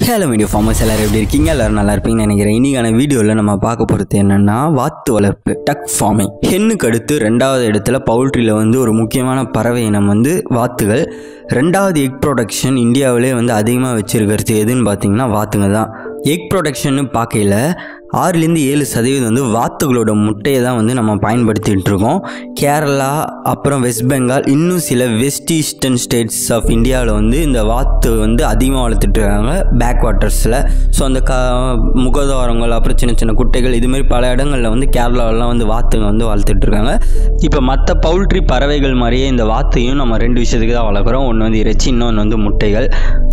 Hello video farmers எல்லோரும் எப்படி இருக்கீங்க? எல்லோரும் நல்லா இருப்பீங்கன்னு நினைக்கிறேன். இன்றைக்கான வீடியோவில் நம்ம பார்க்க போகிறது என்னென்னா வாத்து வளர்ப்பு, டக் ஃபார்மிங். ஹென்னுக்கு அடுத்து 2வது இடத்துல பவுல்ட்ரியில் வந்து ஒரு முக்கியமான பறவை இனம் வந்து வாத்துகள். 2வது எக் ப்ரொடக்ஷன் இந்தியாவிலே வந்து அதிகமாக வச்சுருக்கிறது எதுன்னு பார்த்தீங்கன்னா வாத்துங்க தான். எக் ப்ரொடக்ஷன்னு பார்க்கையில் 6-7% வந்து வாத்துகளோட முட்டையை தான் வந்து நம்ம பயன்படுத்திகிட்டு இருக்கோம். கேரளா, அப்புறம் வெஸ்ட் பெங்கால், இன்னும் சில வெஸ்ட் ஈஸ்டர்ன் ஸ்டேட்ஸ் ஆஃப் இந்தியாவில் வந்து இந்த வாத்து வந்து அதிகமாக வளர்த்துட்ருக்காங்க பேக் வாட்டர்ஸில். ஸோ அந்த முகதாரங்கள், அப்புறம் சின்ன சின்ன குட்டைகள், இதுமாரி பல இடங்களில் வந்து கேரளாவெலாம் வந்து வாத்துங்க வந்து வளர்த்துட்ருக்காங்க. இப்போ மற்ற பவுல்ட்ரி பறவைகள் மாதிரியே இந்த வாத்தையும் நம்ம 2 விஷயத்துக்கு தான் வளர்க்குறோம். ஒன்று வந்து இறைச்சி, இன்னொன்று வந்து முட்டைகள்.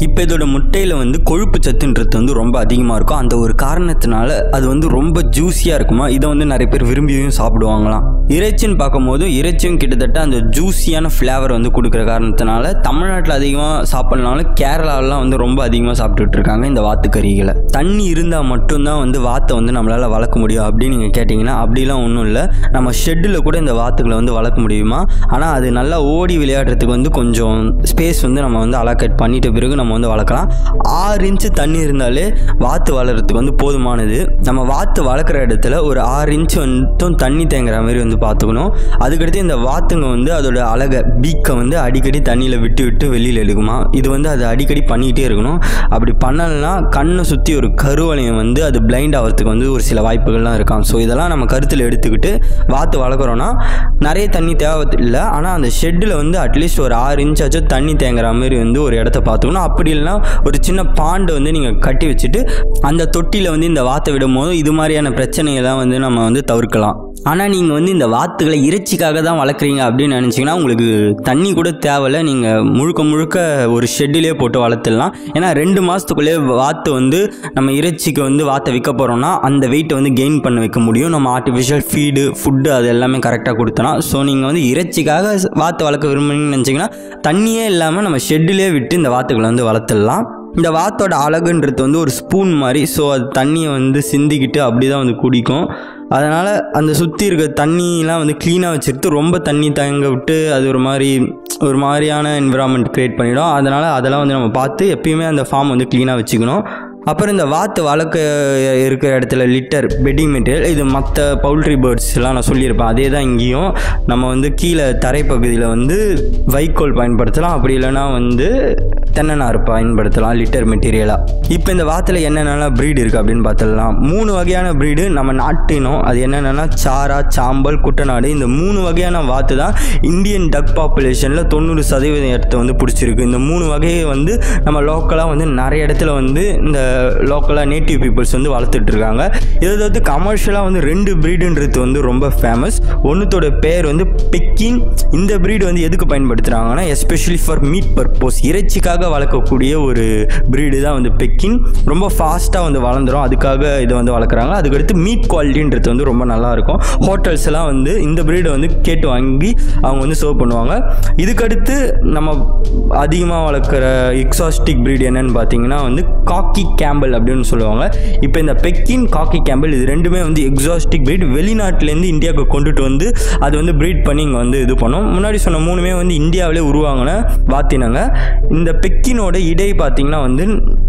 இப்போ இதோட முட்டையில் வந்து கொழுப்பு சத்துன்றது வந்து ரொம்ப அதிகமாக இருக்கும். அந்த ஒரு காரணத்தினால அது வந்து ரொம்ப ஜூஸியாக இருக்குமா, இதை வந்து நிறைய பேர் விரும்பியும் சாப்பிடுவாங்களாம். இறைச்சின்னு பார்க்கும்போது இறைச்சியும் கிட்டத்தட்ட அந்த ஜூஸியான ஃப்ளேவர் வந்து கொடுக்குற காரணத்தினால தமிழ்நாட்டில் அதிகமாக சாப்பிட்னாலும் கேரளாவெலாம் வந்து ரொம்ப அதிகமாக சாப்பிட்டுட்டு இருக்காங்க இந்த வாத்துக்கறிகளை. தண்ணி இருந்தால் மட்டும்தான் வந்து வாத்தை வந்து நம்மளால் வளர்க்க முடியும் அப்படின்னு நீங்கள் கேட்டிங்கன்னா அப்படிலாம் ஒன்றும் இல்லை. நம்ம ஷெட்டில் கூட இந்த வாத்துக்களை வந்து வளர்க்க முடியுமா, ஆனால் அது நல்லா ஓடி விளையாடுறதுக்கு வந்து கொஞ்சம் ஸ்பேஸ் வந்து நம்ம வந்து அலோகேட் பண்ணிட்ட பிறகு நம்ம வந்து வளர்க்கலாம். 6 இன்ச்சு தண்ணி இருந்தாலே வாத்து வளர்கிறதுக்கு வந்து போதுமானது. நம்ம வாத்து வளர்க்குற இடத்துல ஒரு 6 இன்ச்சு மட்டும் தண்ணி தேங்குற மாதிரி வந்து பார்த்துக்கணும். அதுக்கடுத்து இந்த வாத்துங்க வந்து அதோட அழகை பீக்கை வந்து அடிக்கடி தண்ணியில் விட்டு விட்டு வெளியில் எடுக்குமா. இது வந்து அது அடிக்கடி பண்ணிகிட்டே இருக்கணும். அப்படி பண்ணலைன்னா கண்ணை சுற்றி ஒரு கருவளையம் வந்து அது பிளைண்ட் ஆகிறதுக்கு வந்து ஒரு சில வாய்ப்புகள்லாம் இருக்காம். ஸோ இதெல்லாம் நம்ம கருத்தில் எடுத்துக்கிட்டு வாத்து வளர்க்குறோன்னா நிறைய தண்ணி தேவையில்லை, ஆனால் அந்த ஷெட்டில் வந்து அட்லீஸ்ட் ஒரு 6 இன்ச்சாச்சும் தண்ணி தேங்குற மாதிரி வந்து ஒரு இடத்த பார்த்துக்கணும். அப்படி இல்லைனா ஒரு சின்ன பாண்டு வந்து நீங்கள் கட்டி வச்சுட்டு அந்த தொட்டியில் வந்து இந்த வாத்தை விடும் போது இது மாதிரியான பிரச்சனையெல்லாம் வந்து நம்ம வந்து தவிர்க்கலாம். ஆனால் நீங்கள் வந்து இந்த வாத்துக்களை இறைச்சிக்காக தான் வளர்க்குறீங்க அப்படின்னு நினச்சிங்கன்னா உங்களுக்கு தண்ணி கூட தேவையில்லை. நீங்கள் முழுக்க முழுக்க ஒரு ஷெட்டிலே போட்டு வளர்த்துடலாம். ஏன்னா 2 மாதத்துக்குள்ளே வாத்து வந்து நம்ம இறைச்சிக்கு வந்து வாத்தை விற்க போகிறோம்னா அந்த வெயிட்டை வந்து கெயின் பண்ண வைக்க முடியும். நம்ம ஆர்டிஃபிஷியல் ஃபுட்டு அது எல்லாமே கரெக்டாக கொடுத்தோன்னா. ஸோ நீங்கள் வந்து இறைச்சிக்காக வாத்து வளர்க்க விரும்புறீங்கன்னு நினச்சிங்கன்னா தண்ணியே இல்லாமல் நம்ம ஷெட்டிலே விட்டு இந்த வாத்துக்களை வந்து வளர்த்துடலாம். இந்த வாத்தோட அழகுன்றது வந்து ஒரு ஸ்பூன் மாதிரி. ஸோ அது தண்ணியை வந்து சிந்திக்கிட்டு அப்படி தான் வந்து குடிக்கும். அதனால் அந்த சுற்றி இருக்க தண்ணியெலாம் வந்து க்ளீனாக வச்சுருத்து ரொம்ப தண்ணி தங்க விட்டு அது ஒரு மாதிரியான என்விரான்மெண்ட் க்ரியேட் பண்ணிடும். அதெல்லாம் வந்து நம்ம பார்த்து எப்பயுமே அந்த ஃபார்ம் வந்து க்ளீனாக வச்சுக்கணும். அப்புறம் இந்த வாத்து வளர்க்க இருக்கிற இடத்துல லிட்டர், பெட்டிங் மெட்டீரியல், இது மற்ற பவுல்ட்ரி பேர்ட்ஸ்லாம் நான் சொல்லியிருப்பேன். அதே தான் இங்கேயும் நம்ம வந்து கீழே தரைப்பகுதியில் வந்து வைக்கோல் பயன்படுத்தலாம். அப்படி இல்லைனா வந்து தென்னநார் பயன்படுத்தலாம் லிட்டர் மெட்டீரியலாக. இப்போ இந்த வாத்தில் என்னென்னலாம் ப்ரீடு இருக்குது அப்படின்னு பார்த்துடலாம். 3 வகையான ப்ரீடு நம்ம நாட்டினோம். அது என்னென்னா சாரா, சாம்பல், குட்டநாடு. இந்த 3 வகையான வாத்து தான் இந்தியன் டக் பாப்புலேஷனில் 90% இடத்த வந்து பிடிச்சிருக்கு. இந்த 3 வகையை வந்து நம்ம லோக்கலாக வந்து நிறைய இடத்துல வந்து இந்த லோக்கலாக நேட்டிவ் பீப்புள்ஸ் வந்து வளர்த்துட்டு இருக்காங்க. இதை வந்து கமர்ஷியலாக வந்து 2 ப்ரீடுன்றது வந்து ரொம்ப ஃபேமஸ். ஒன்றுத்தோட பேர் வந்து பெக்கின். இந்த ப்ரீடு வந்து எதுக்கு பயன்படுத்துகிறாங்கன்னா எஸ்பெஷலி ஃபார் மீட் பர்பஸ், இறைச்சிக்காக வளர்க்கக்கூடிய ஒரு ப்ரீடு தான் வந்து பெக்கின். ரொம்ப ஃபாஸ்ட்டாக வந்து வளர்ந்துடும், அதுக்காக இதை வந்து வளர்க்குறாங்க. அதுக்கடுத்து மீட் குவாலிட்டின்றது வந்து ரொம்ப நல்லாயிருக்கும். ஹோட்டல்ஸ் எல்லாம் வந்து இந்த ப்ரீடை வந்து கேட்டு வாங்கி அவங்க வந்து சர்வ் பண்ணுவாங்க. இதுக்கடுத்து நம்ம அதிகமாக வளர்க்குற எக்ஸாஸ்டிக் ப்ரீடு என்னன்னு பார்த்தீங்கன்னா வந்து காக்கி கேம்பல் அப்படின்னு சொல்லுவாங்க. இப்போ இந்த பெக்கின், காக்கி கேம்பல் இது 2மே வந்து எக்ஸாஸ்டிக் ப்ரீட். வெளிநாட்டிலேருந்து இந்தியாவுக்கு கொண்டுட்டு வந்து அது வந்து ப்ரீட் பண்ணி இங்கே வந்து இது பண்ணோம். முன்னாடி சொன்ன 3மே வந்து இந்தியாவிலே உருவாங்கின வாத்தினாங்க. இந்த பெக்கினோட இடை பார்த்தீங்கன்னா வந்து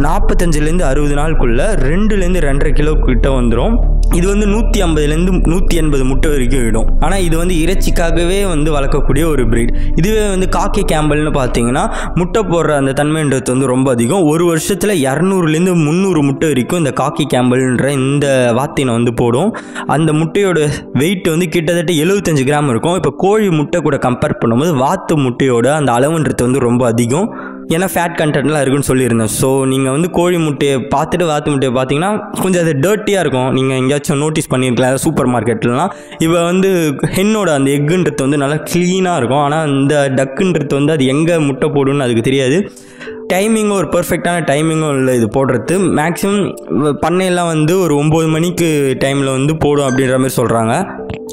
45 to 60 நாளுக்குள்ள 2 to 2.5 கிலோ கிட்ட வந்துடும். இது வந்து 150 to 180 முட்டை வரைக்கும் விடும். ஆனால் இது வந்து இறைச்சிக்காகவே வந்து வளர்க்கக்கூடிய ஒரு ப்ரீட். இதுவே வந்து காக்கி கேம்பல்னு பார்த்தீங்கன்னா முட்டை போடுற அந்த தன்மைன்றது வந்து ரொம்ப அதிகம். ஒரு வருஷத்தில் 200 to 300 முட்டை வரைக்கும் இந்த காக்கி கேம்பல்ன்ற இந்த வாத்தினை வந்து போடும். அந்த முட்டையோட வெயிட் வந்து கிட்டத்தட்ட 75 கிராம் இருக்கும். இப்போ கோழி முட்டை கூட கம்பேர் பண்ணும்போது வாத்து முட்டையோட அந்த அளவுன்றது வந்து ரொம்ப அதிகம். ஏன்னா ஃபேட் கண்டென்ட்லாம் இருக்குன்னு சொல்லியிருந்தேன். ஸோ நீங்கள் வந்து கோழி முட்டையை பார்த்துட்டு வாத்து முட்டையை பார்த்தீங்கன்னா கொஞ்சம் அது டர்ட்டியாக இருக்கும். நீங்கள் எங்கேயாச்சும் நோட்டீஸ் பண்ணியிருக்கலாம் சூப்பர் மார்க்கெட்லாம். இப்போ வந்து ஹென்னோட அந்த எக்குன்றது வந்து நல்லா க்ளீனாக இருக்கும். ஆனால் இந்த டக்குன்றது வந்து அது எங்கே முட்டை போடுன்னு அதுக்கு தெரியாது. டைமிங்கும் ஒரு பர்ஃபெக்டான டைமிங்கும் இல்லை இது போடுறது. மேக்ஸிமம் பண்ணையெல்லாம் வந்து ஒரு 9 மணிக்கு டைமில் வந்து போடும் அப்படின்ற மாதிரி சொல்கிறாங்க.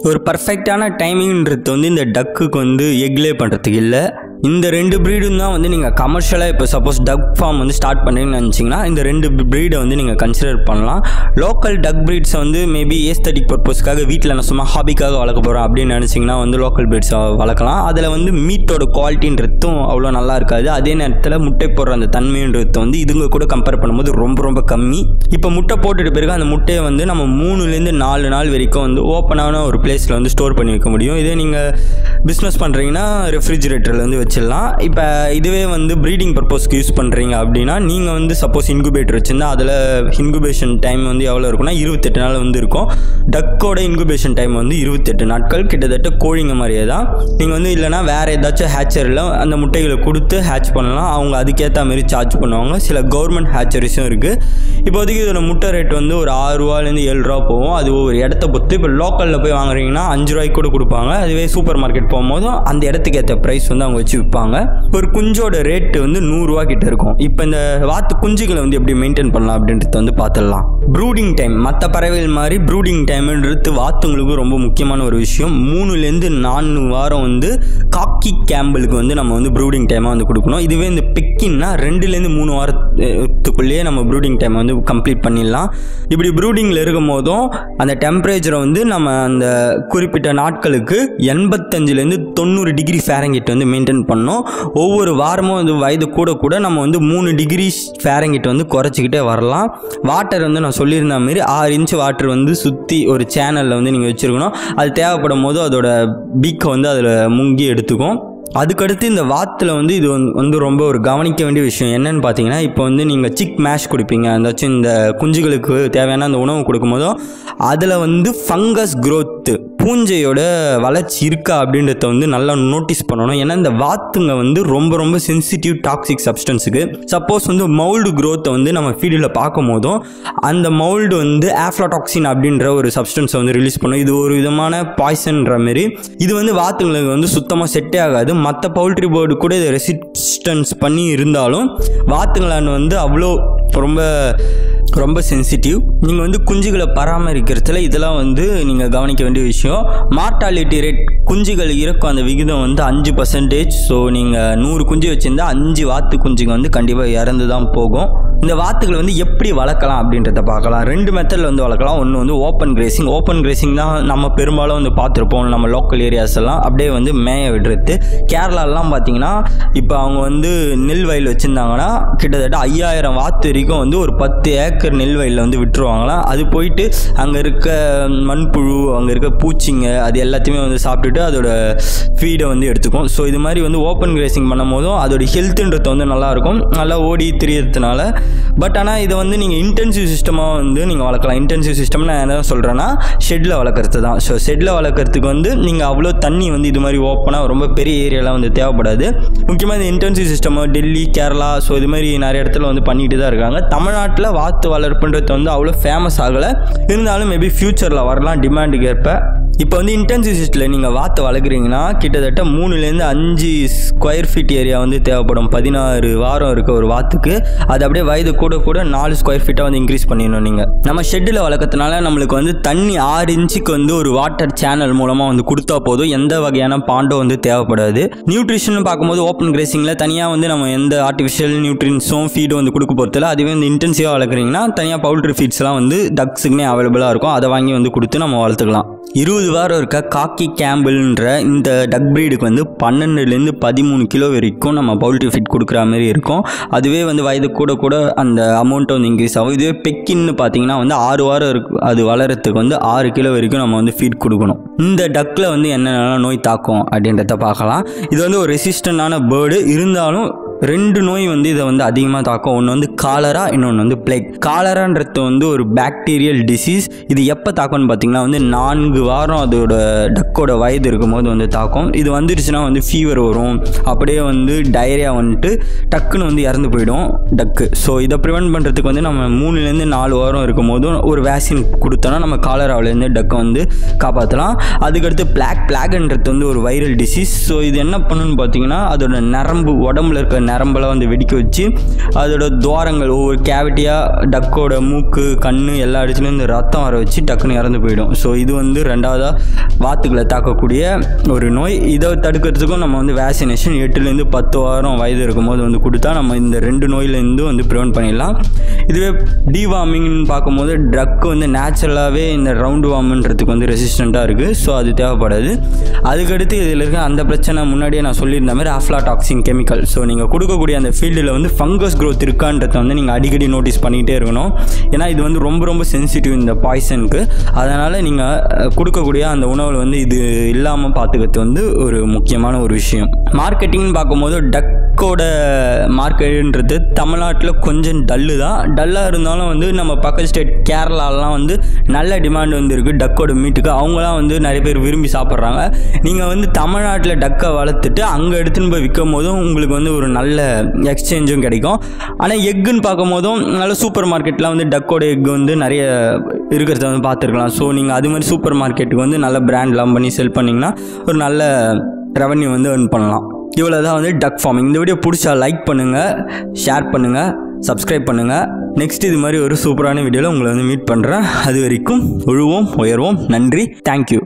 ஒரு பர்ஃபெக்டான டைமிங்ன்றது வந்து இந்த டக்குக்கு வந்து எக்லே பண்ணுறதுக்கு இல்லை. இந்த 2 ப்ரீடும் தான் வந்து நீங்கள் கமர்ஷியலாக இப்போ சப்போஸ் டக் ஃபார்ம் வந்து ஸ்டார்ட் பண்ணுறீங்கன்னு நினச்சிங்கன்னா இந்த 2 ப்ரீடை வந்து நீங்கள் கன்சிடர் பண்ணலாம். லோக்கல் டக் ப்ரீட்ஸை வந்து மேபி ஏஸ்தட்டிக் பர்பஸ்க்காக வீட்டில் நான் சும்மா ஹாபிக்காக வளர்க்க போகிறோம் அப்படின்னு நினச்சிங்கன்னா வந்து லோக்கல் ப்ரீட்ஸை வளர்க்கலாம். அதில் வந்து மீட்டோட குவாலிட்டின்றதும் அவ்வளோ நல்லா இருக்காது. அதே நேரத்தில் முட்டை போடுற அந்த தன்மைன்றது வந்து இதுங்க கூட கம்பேர் பண்ணும்போது ரொம்ப ரொம்ப கம்மி. இப்போ முட்டை போட்டுட்டு பிறகு அந்த முட்டையை வந்து நம்ம 3லேருந்து 4 நாள் வரைக்கும் வந்து ஓப்பனான ஒரு பிளேஸில் வந்து ஸ்டோர் பண்ணி வைக்க முடியும். இதே நீங்கள் பிஸ்னஸ் பண்ணுறீங்கன்னா ரெஃப்ரிஜிரேட்டரில் வந்து வச்சிடலாம். இப்போ இதுவே வந்து ப்ரீடிங் பர்பஸ்க்கு யூஸ் பண்ணுறீங்க அப்படின்னா நீங்கள் வந்து சப்போஸ் இன்குபேட்டர் வச்சுருந்தா அதில் இன்குபேஷன் டைம் வந்து எவ்வளோ இருக்குன்னா 28 நாள் வந்து இருக்கும். டக்கோட இன்குபேஷன் டைம் வந்து 28 நாட்கள், கிட்டத்தட்ட கோழிங்க மாதிரியே தான். நீங்கள் வந்து இல்லைனா வேறு ஏதாச்சும் ஹேச்சரில் அந்த முட்டைகளை கொடுத்து ஹேட்ச் பண்ணலாம். அவங்க அதுக்கேற்ற மாதிரி சார்ஜ் பண்ணுவாங்க. சில கவர்மெண்ட் ஹேச்சரிஸும் இருக்குது. இப்போதைக்கு இதோட முட்டை ரேட் வந்து ஒரு 6 ரூபாலேருந்து 7 ரூபா போகும். அது ஒரு இடத்த பொறுத்து. இப்போ லோக்கலில் போய் வாங்குறீங்கன்னா 5 ரூபாய்க்கு கூட கொடுப்பாங்க. அதுவே சூப்பர் மார்க்கெட் போகும்போதும் அந்த இடத்துக்கு ஏற்ற ப்ரைஸ் வந்து அவங்க வச்சு விற்பாங்க. ஒரு குஞ்சோட ரேட்டு வந்து 100 ரூபா கிட்ட இருக்கும். இப்போ இந்த வாத்து குஞ்சுகளை வந்து எப்படி மெயின்டைன் பண்ணலாம் அப்படின்றத வந்து பார்த்துடலாம். ப்ரூடிங் டைம் மற்ற பறவைகள் மாதிரி ப்ரூடிங் டைம்ன்றது வாத்துங்களுக்கு ரொம்ப முக்கியமான ஒரு விஷயம். 3லேருந்து 4 வாரம் வந்து காக்கி கேம்பிளுக்கு வந்து நம்ம வந்து ப்ரூடிங் டைமாக வந்து கொடுக்கணும். இதுவே இந்த பெக்கின்னா 2லேருந்து 3 வாரத்துக்குள்ளேயே நம்ம ப்ரூடிங் டைம் வந்து கம்ப்ளீட் பண்ணிடலாம். இப்படி ப்ரூடிங்கில் இருக்கும் போதும் அந்த டெம்பரேச்சரை வந்து நம்ம அந்த குறிப்பிட்ட நாட்களுக்கு 85லேருந்து 90 டிகிரி ஃபாரன்ஹீட் வந்து மெயின்டைன் பண்ணோம். ஒவ்வொரு வாரமும் வந்து வயது கூட கூட நம்ம வந்து 3 டிகிரி ஃபாரன்ஹீட் வந்து குறைச்சிக்கிட்டே வரலாம். வாட்டர் வந்து நான் சொல்லியிருந்த மாதிரி 6 இன்ச் வாட்டர் வந்து சுற்றி ஒரு சேனலில் வந்து நீங்கள் வச்சுருக்கணும். அது தேவைப்படும் போது அதோட பீக்கை வந்து அதில் முங்கி எடுத்துக்கும். அதுக்கடுத்து இந்த வாத்தில் வந்து இது வந்து ரொம்ப ஒரு கவனிக்க வேண்டிய விஷயம் என்னன்னு பார்த்தீங்கன்னா, இப்போ வந்து நீங்கள் சிக் மேஷ் கொடுப்பீங்க, அந்தாச்சும் இந்த குஞ்சுகளுக்கு தேவையான அந்த உணவு கொடுக்கும்போதும் அதில் வந்து ஃபங்கஸ் க்ரோத்து பூஞ்சையோட வளர்ச்சி இருக்கா அப்படின்றத வந்து நல்லா நோட்டீஸ் பண்ணணும். ஏன்னா இந்த வாத்துங்க வந்து ரொம்ப ரொம்ப சென்சிட்டிவ் டாக்ஸிக் சப்ஸ்டன்ஸுக்கு. சப்போஸ் வந்து மவுல்டு க்ரோத்தை வந்து நம்ம ஃபீல்டில் பார்க்கும் போதும் அந்த மவுல்டு வந்து ஆஃப்லாடாக்சின் அப்படின்ற ஒரு சப்ஸ்டன்ஸை வந்து ரிலீஸ் பண்ணும். இது ஒரு விதமான பாய்சன்ற மாரி. இது வந்து வாத்துங்களுக்கு வந்து சுத்தமாக செட்டே ஆகாது. மற்ற பவுல்ட்ரி போர்டு கூட இதை ரெசிஸ்டன்ஸ் பண்ணி இருந்தாலும் வாத்துங்களான்னு வந்து அவ்வளோ ரொம்ப சென்சிட்டிவ். நீங்கள் வந்து குஞ்சுகளை பராமரிக்கிறதுல இதெல்லாம் வந்து நீங்கள் கவனிக்க வேண்டிய விஷயம். மார்டாலிட்டி ரேட் குஞ்சுகள் இறக்கும் அந்த விகிதம் வந்து 5%. ஸோ நீங்கள் 100 குஞ்சு வச்சுருந்தா 5 வாத்து குஞ்சுங்க வந்து கண்டிப்பாக இறந்து தான் போகும். இந்த வாத்துக்களை வந்து எப்படி வளர்க்கலாம் அப்படின்றத பார்க்கலாம். 2 மெத்தடில் வந்து வளர்க்கலாம். ஒன்று வந்து ஓப்பன் கிரேசிங். ஓப்பன் கிரேசிங் தான் நம்ம பெரும்பாலும் வந்து பார்த்துருப்போம் நம்ம லோக்கல் ஏரியாஸ் எல்லாம். அப்படியே வந்து மேய விடுறது. கேரளாலாம் பார்த்தீங்கன்னா இப்போ அவங்க வந்து நெல் வயல் வச்சுருந்தாங்கன்னா கிட்டத்தட்ட 5000 வாத்து வரைக்கும் வந்து ஒரு 10 ஏக்கர் நெல் வயலில் வந்து விட்டுருவாங்களாம். அது போயிட்டு அங்கே இருக்க மண்புழு, அங்கே இருக்க பூச்சிங்க அது எல்லாத்தையுமே வந்து சாப்பிட்டுட்டு அதோட ஃபீடை வந்து எடுத்துக்கும். ஸோ இது மாதிரி வந்து ஓப்பன் கிரேசிங் பண்ணும் போதும் அதோட ஹெல்த்துன்றது வந்து நல்லாயிருக்கும், நல்லா ஓடி திரியறதுனால. பட் ஆனால் இதை வந்து நீங்கள் இன்டென்சிவ் சிஸ்டமாக வந்து நீங்கள் வளர்க்கலாம். இன்டென்சிவ் சிஸ்டம் நான் என்ன சொல்கிறேன்னா ஷெட்டில் வளர்க்குறது தான். ஸோ ஷெட்டில் வளர்க்குறதுக்கு வந்து நீங்கள் அவ்வளோ தண்ணி வந்து இது மாதிரி ஓப்பனாக ரொம்ப பெரிய ஏரியாலாம் வந்து தேவைப்படாது. முக்கியமாக இந்த intensive system Delhi, Kerala, so இது மாதிரி நிறைய இடத்துல வந்து பண்ணிட்டு தான் இருக்காங்க. தமிழ்நாட்டில் வாத்து வளர்ப்புன்றது வந்து அவ்வளோ ஃபேமஸ் ஆகலை. இருந்தாலும் மேபி ஃப்யூச்சரில் வரலாம் டிமாண்டுக்கு ஏற்ப. இப்போ வந்து இன்டென்சிவ் சிஸ்டத்தில் நீங்கள் வாத்து வளர்க்குறீங்கன்னா கிட்டத்தட்ட 3லேருந்து 5 ஸ்கொயர் ஃபீட் ஏரியா வந்து தேவைப்படும். 16 வாரம் இருக்க ஒரு வாத்துக்கு. அது அப்படியே வயது கூட கூட 4 ஸ்கொயர் ஃபீட்டாக வந்து இன்க்ரீஸ் பண்ணிடணும். நீங்கள் நம்ம ஷெட்டில் வளர்க்கறதுனால நம்மளுக்கு வந்து தண்ணி 6 இன்ச்சுக்கு வந்து ஒரு வாட்டர் சேனல் மூலமாக வந்து கொடுத்தா போதும். எந்த வகையான பாண்டோ வந்து தேவைப்படாது. நியூட்ரிஷன் பார்க்கும்போது ஓப்பன் கிரேசிங்கில் தனியாக வந்து நம்ம எந்த ஆர்டிஃபிஷியல் நியூட்ரின்ஸும் ஃபீடும் வந்து கொடுக்க போகிறதில்ல. அதுவே வந்து இன்டென்சிவாக வளர்க்குறீங்கன்னா தனியாக பவுல்ட்ரி ஃபீட்ஸ்லாம் வந்து டக்ஸுக்குனே அவைலபிளாக இருக்கும். அதை வாங்கி வந்து கொடுத்து நம்ம வளர்த்துக்கலாம். 20 வாரம் இருக்க காக்கி கேம்பிள்ன்ற இந்த டக் ப்ரீடுக்கு வந்து 12லேருந்து 13 கிலோ வரைக்கும் நம்ம பவுல்ட்ரி ஃபீட் கொடுக்குற மாதிரி இருக்கும். அதுவே வந்து வயது கூட கூட அந்த அமௌண்ட்டை வந்து இன்க்ரீஸ் ஆகும். இதுவே பெக்கின்னு பார்த்தீங்கன்னா வந்து 6 வாரம் இருக்கு. அது வளர்கிறதுக்கு வந்து 6 கிலோ வரைக்கும் நம்ம வந்து ஃபீட் கொடுக்கணும். இந்த டக்கில் வந்து என்னென்ன நோய் தாக்கும் அப்படின்றத பார்க்கலாம். இது வந்து ஒரு ரெசிஸ்டண்டான பேர்டு. இருந்தாலும் 2 நோய் வந்து இதை வந்து அதிகமாக தாக்கும். ஒன்று வந்து காலரா, இன்னொன்று வந்து பிளேக். காலரான்றது வந்து ஒரு பாக்டீரியல் டிசீஸ். இது எப்போ தாக்கும்னு பார்த்தீங்கன்னா வந்து 4 வாரம் அதோட டக்கோட வயது இருக்கும் போது வந்து தாக்கும். இது வந்துருச்சுன்னா வந்து ஃபீவர் வரும், அப்படியே வந்து டயரியா வந்துட்டு டக்குன்னு வந்து இறந்து போயிடும் டக்கு. ஸோ இதை ப்ரிவெண்ட் பண்ணுறதுக்கு வந்து நம்ம 3லேருந்து 4 வாரம் இருக்கும் போதும் ஒரு வேக்சின் கொடுத்தோன்னா நம்ம காலராவிலேருந்து டக்கை வந்து காப்பாற்றலாம். அதுக்கடுத்து பிளாக்ன்றது வந்து ஒரு வைரல் டிசீஸ். ஸோ இது என்ன பண்ணுன்னு பார்த்தீங்கன்னா அதோட நரம்பு, உடம்புல இருக்க நரம்பெல்லாம் வந்து வெடிக்க வச்சு அதோட துவாரங்கள் ஒவ்வொரு கேவிட்டியாக டக்கோட மூக்கு கண் எல்லா இடத்துலையும் இந்த ரத்தம் வர வச்சு டக்குன்னு இறந்து போயிடும். ஸோ இது வந்து ரெண்டாவதாக வாத்துக்களை தாக்கக்கூடிய ஒரு நோய். இதை தடுக்கிறதுக்கும் நம்ம வந்து வேக்சினேஷன் 8லேருந்து 10 வாரம் வயது இருக்கும்போது வந்து கொடுத்தா நம்ம இந்த 2 நோயிலேருந்து வந்து ப்ரிவென்ட் பண்ணிடலாம். இதுவே டிவார்மிங்னு பார்க்கும்போது ட்ரக் வந்து நேச்சுரலாகவே இந்த ரவுண்டு வார்முன்றதுக்கு வந்து ரெசிஸ்டண்ட்டாக இருக்குது. ஸோ அது தேவைப்படாது. அதுக்கடுத்து இதில் இருக்க அந்த பிரச்சனை முன்னாடியே நான் சொல்லியிருந்த மாதிரி அஃப்லாடாக்சின் கெமிக்கல். ஸோ நீங்கள் கொடுக்கக்கூடிய அந்த ஃபீல்டில் வந்து ஃபங்கஸ் க்ரோத் இருக்கான்றதை வந்து நீங்கள் அடிக்கடி நோட்டீஸ் பண்ணிகிட்டே இருக்கணும். ஏன்னா இது வந்து ரொம்ப ரொம்ப சென்சிட்டிவ் இந்த பாய்சனுக்கு. அதனால் நீங்கள் கொடுக்கக்கூடிய அந்த உணவில் வந்து இது இல்லாமல் பார்த்துக்கிறது வந்து ஒரு முக்கியமான ஒரு விஷயம். மார்க்கெட்டிங்னு பார்க்கும்போது டக்கோட மார்க்கெட்டுன்றது தமிழ்நாட்டில் கொஞ்சம் டல்லாக இருந்தாலும் வந்து நம்ம பக்கத்து ஸ்டேட் கேரளாலாம் வந்து நல்ல டிமாண்ட் வந்து இருக்குது டக்கோட மீட்டுக்கு. அவங்களாம் வந்து நிறைய பேர் விரும்பி சாப்பிட்றாங்க. நீங்கள் வந்து தமிழ்நாட்டில் டக்கை வளர்த்துட்டு அங்கே எடுத்துன்னு போய் விற்கும் போதும் உங்களுக்கு வந்து ஒரு நல்ல எக்ஸ்சேஞ்சும் கிடைக்கும். ஆனால் எக்குன்னு பார்க்கும் போதும் நல்ல சூப்பர் மார்க்கெட்டில் வந்து டக்கோட எக் வந்து நிறைய இருக்கிறத வந்து பார்த்துருக்கலாம். ஸோ நீங்கள் அது மாதிரி சூப்பர் மார்க்கெட்டுக்கு வந்து நல்ல பிராண்ட்லாம் பண்ணி செல் பண்ணிங்கன்னா ஒரு நல்ல ரெவன்யூ வந்து earn பண்ணலாம். இவ்வளோ தான் வந்து டக் ஃபார்மிங். இந்த வீடியோ பிடிச்சா லைக் பண்ணுங்கள், ஷேர் பண்ணுங்கள், சப்ஸ்கிரைப் பண்ணுங்கள். நெக்ஸ்ட் இது மாதிரி ஒரு சூப்பரான வீடியோவில் உங்களை வந்து மீட் பண்ணுறேன். அது வரைக்கும் உழுவோம் உயர்வோம். நன்றி. தேங்க்யூ.